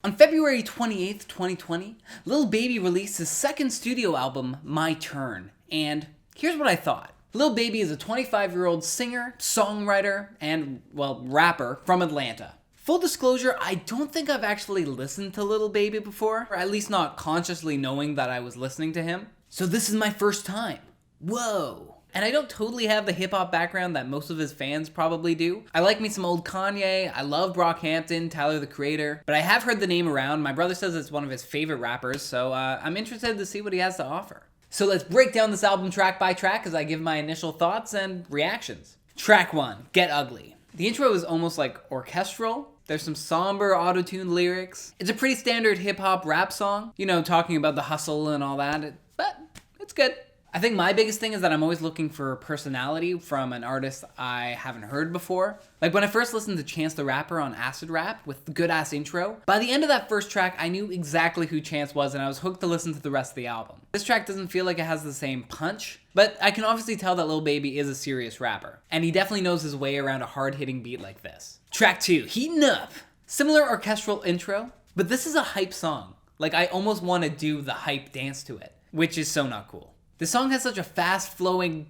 On February 28th, 2020, Lil Baby released his second studio album, My Turn, and here's what I thought. Lil Baby is a 25-year-old singer, songwriter, and, well, rapper from Atlanta. Full disclosure, I don't think I've actually listened to Lil Baby before, or at least not consciously knowing that I was listening to him. So this is my first time. Whoa. And I don't totally have the hip-hop background that most of his fans probably do. I like me some old Kanye, I love Brockhampton, Tyler the Creator, but I have heard the name around. My brother says it's one of his favorite rappers, so I'm interested to see what he has to offer. So let's break down this album track by track as I give my initial thoughts and reactions. Track 1, Get Ugly. The intro is almost like orchestral. There's some somber auto-tuned lyrics. It's a pretty standard hip-hop rap song, you know, talking about the hustle and all that, but it's good. I think my biggest thing is that I'm always looking for personality from an artist I haven't heard before. Like when I first listened to Chance the Rapper on Acid Rap with the good ass intro, by the end of that first track, I knew exactly who Chance was and I was hooked to listen to the rest of the album. This track doesn't feel like it has the same punch, but I can obviously tell that Lil Baby is a serious rapper, and he definitely knows his way around a hard-hitting beat like this. Track 2, Heatin' Up. Similar orchestral intro, but this is a hype song. Like I almost want to do the hype dance to it, which is so not cool. The song has such a fast-flowing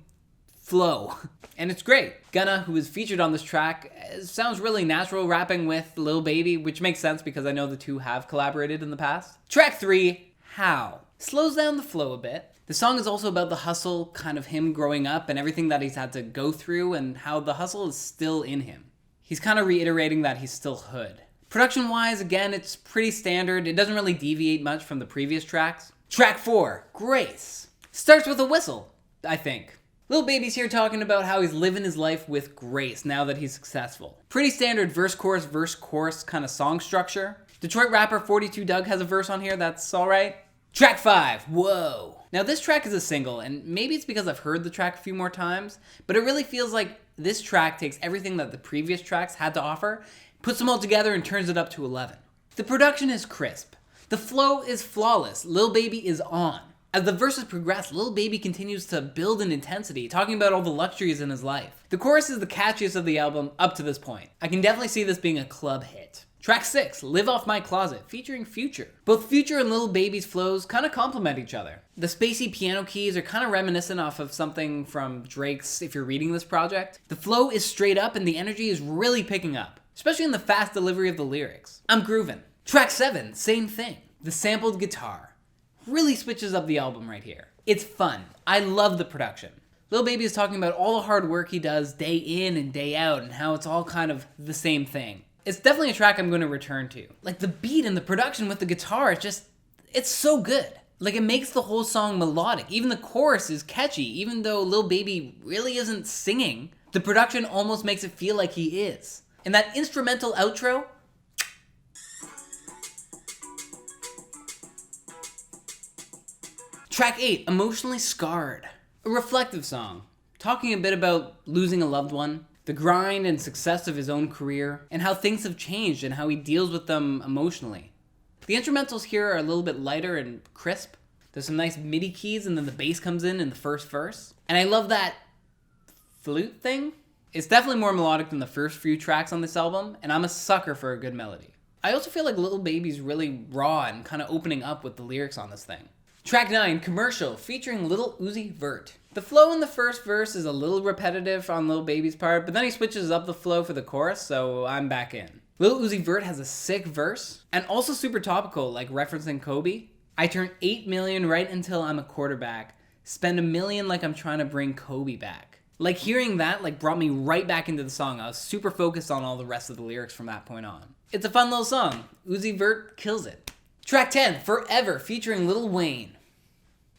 flow, and it's great. Gunna, who is featured on this track, sounds really natural rapping with Lil Baby, which makes sense because I know the two have collaborated in the past. Track 3, How. Slows down the flow a bit. The song is also about the hustle, kind of him growing up and everything that he's had to go through and how the hustle is still in him. He's kind of reiterating that he's still hood. Production-wise, again, it's pretty standard. It doesn't really deviate much from the previous tracks. Track 4, Grace. Starts with a whistle, I think. Lil Baby's here talking about how he's living his life with grace now that he's successful. Pretty standard verse, chorus kind of song structure. Detroit rapper 42 Dugg has a verse on here that's alright. Track 5, Whoa. Now this track is a single, and maybe it's because I've heard the track a few more times, but it really feels like this track takes everything that the previous tracks had to offer, puts them all together and turns it up to 11. The production is crisp. The flow is flawless. Lil Baby is on. As the verses progress, Lil Baby continues to build in intensity, talking about all the luxuries in his life. The chorus is the catchiest of the album up to this point. I can definitely see this being a club hit. Track 6, Live Off My Closet, featuring Future. Both Future and Lil Baby's flows kind of complement each other. The spacey piano keys are kind of reminiscent off of something from Drake's If You're Reading This Project. The flow is straight up and the energy is really picking up, especially in the fast delivery of the lyrics. I'm grooving. Track 7, same thing. The sampled guitar really switches up the album right here. It's fun. I love the production. Lil Baby is talking about all the hard work he does day in and day out and how it's all kind of the same thing. It's definitely a track I'm going to return to. Like the beat and the production with the guitar, it's so good. Like it makes the whole song melodic. Even the chorus is catchy. Even though Lil Baby really isn't singing, the production almost makes it feel like he is. And that instrumental outro, Track 8, Emotionally Scarred. A reflective song, talking a bit about losing a loved one, the grind and success of his own career, and how things have changed and how he deals with them emotionally. The instrumentals here are a little bit lighter and crisp. There's some nice MIDI keys and then the bass comes in the first verse. And I love that flute thing. It's definitely more melodic than the first few tracks on this album, and I'm a sucker for a good melody. I also feel like Lil Baby's really raw and kind of opening up with the lyrics on this thing. Track 9, Commercial, featuring Lil Uzi Vert. The flow in the first verse is a little repetitive on Lil Baby's part, but then he switches up the flow for the chorus, so I'm back in. Lil Uzi Vert has a sick verse, and also super topical, like referencing Kobe. I turn 8 million right until I'm a quarterback. Spend $1 million like I'm trying to bring Kobe back. Like hearing that brought me right back into the song. I was super focused on all the rest of the lyrics from that point on. It's a fun little song. Uzi Vert kills it. Track 10, Forever, featuring Lil Wayne.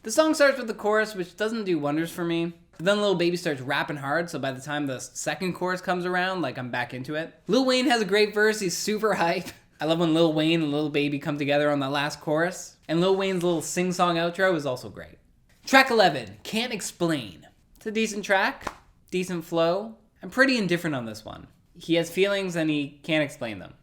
The song starts with the chorus, which doesn't do wonders for me. But then Lil Baby starts rapping hard, so by the time the second chorus comes around, I'm back into it. Lil Wayne has a great verse, he's super hype. I love when Lil Wayne and Lil Baby come together on that last chorus. And Lil Wayne's little sing-song outro is also great. Track 11, Can't Explain. It's a decent track, decent flow. I'm pretty indifferent on this one. He has feelings and he can't explain them.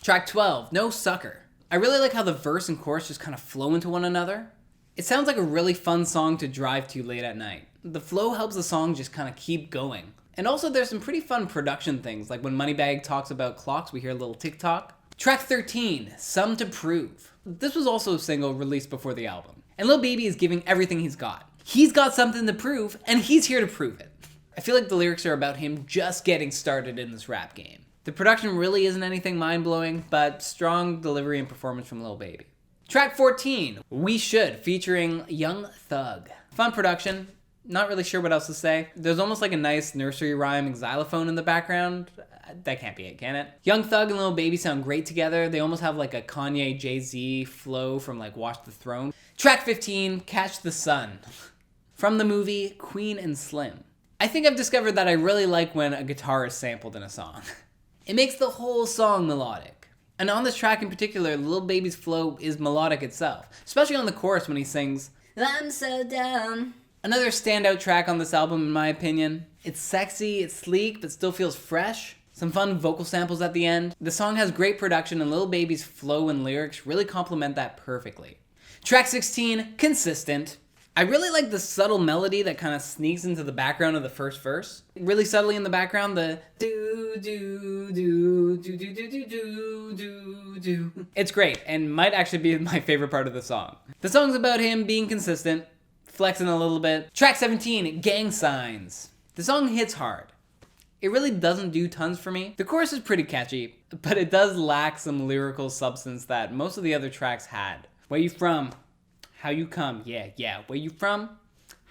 Track 12, No Sucker. I really like how the verse and chorus just kind of flow into one another. It sounds like a really fun song to drive to late at night. The flow helps the song just kind of keep going. And also there's some pretty fun production things, like when Moneybagg talks about clocks, we hear a little tick-tock. Track 13, Some to Prove. This was also a single released before the album. And Lil Baby is giving everything he's got. He's got something to prove, and he's here to prove it. I feel like the lyrics are about him just getting started in this rap game. The production really isn't anything mind-blowing, but strong delivery and performance from Lil Baby. Track 14, We Should, featuring Young Thug. Fun production, not really sure what else to say. There's almost like a nice nursery rhyming xylophone in the background. That can't be it, can it? Young Thug and Lil Baby sound great together. They almost have like a Kanye Jay-Z flow from like Watch the Throne. Track 15, Catch the Sun. From the movie Queen and Slim. I think I've discovered that I really like when a guitar is sampled in a song. It makes the whole song melodic. And on this track in particular, Lil Baby's flow is melodic itself, especially on the chorus when he sings, I'm so down. Another standout track on this album in my opinion. It's sexy, it's sleek, but still feels fresh. Some fun vocal samples at the end. The song has great production and Lil Baby's flow and lyrics really complement that perfectly. Track 16, Consistent. I really like the subtle melody that kind of sneaks into the background of the first verse. Really subtly in the background, the do do do do do do do do do do. It's great and might actually be my favorite part of the song. The song's about him being consistent, flexing a little bit. Track 17, Gang Signs. The song hits hard. It really doesn't do tons for me. The chorus is pretty catchy, but it does lack some lyrical substance that most of the other tracks had. Where you from? How you come? Yeah. Where you from?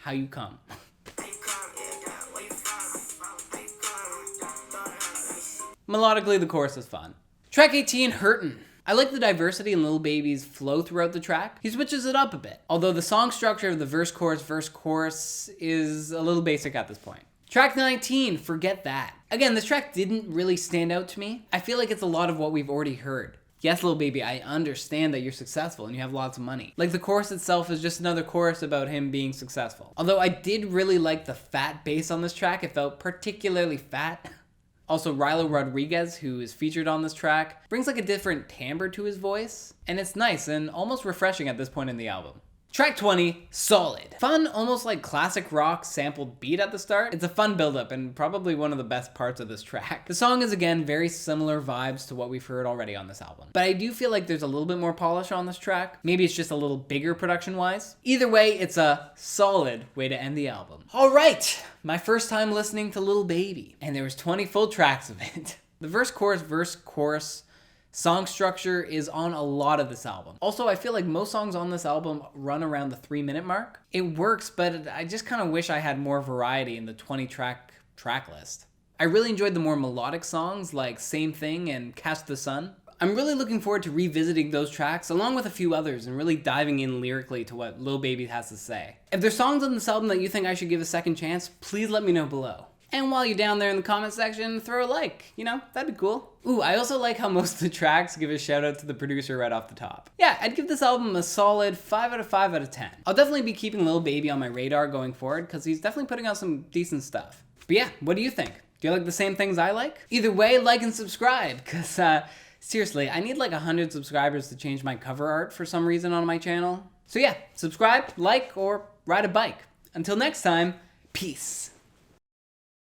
How you come? Melodically, the chorus is fun. Track 18, Hurtin. I like the diversity in Lil Baby's flow throughout the track. He switches it up a bit, although the song structure of the verse-chorus is a little basic at this point. Track 19, Forget That. Again, this track didn't really stand out to me. I feel like it's a lot of what we've already heard. Yes, Lil Baby, I understand that you're successful and you have lots of money. Like the chorus itself is just another chorus about him being successful. Although I did really like the fat bass on this track. It felt particularly fat. Also, Rilo Rodriguez, who is featured on this track, brings like a different timbre to his voice. And it's nice and almost refreshing at this point in the album. Track 20, Solid. Fun, almost like classic rock sampled beat at the start. It's a fun build-up and probably one of the best parts of this track. The song is again very similar vibes to what we've heard already on this album. But I do feel like there's a little bit more polish on this track. Maybe it's just a little bigger production-wise. Either way, it's a solid way to end the album. All right, my first time listening to Lil Baby, and there was 20 full tracks of it. The verse-chorus song structure is on a lot of this album. Also, I feel like most songs on this album run around the 3-minute mark. It works, but I just kind of wish I had more variety in the 20-track list. I really enjoyed the more melodic songs like Same Thing and Catch the Sun. I'm really looking forward to revisiting those tracks along with a few others and really diving in lyrically to what Lil Baby has to say. If there's songs on this album that you think I should give a second chance, please let me know below. And while you're down there in the comment section, throw a like. You know, that'd be cool. Ooh, I also like how most of the tracks give a shout out to the producer right off the top. Yeah, I'd give this album a solid 5 out of 5 out of 10. I'll definitely be keeping Lil Baby on my radar going forward because he's definitely putting out some decent stuff. But yeah, what do you think? Do you like the same things I like? Either way, like and subscribe because seriously, I need like 100 subscribers to change my cover art for some reason on my channel. So yeah, subscribe, like, or ride a bike. Until next time, peace.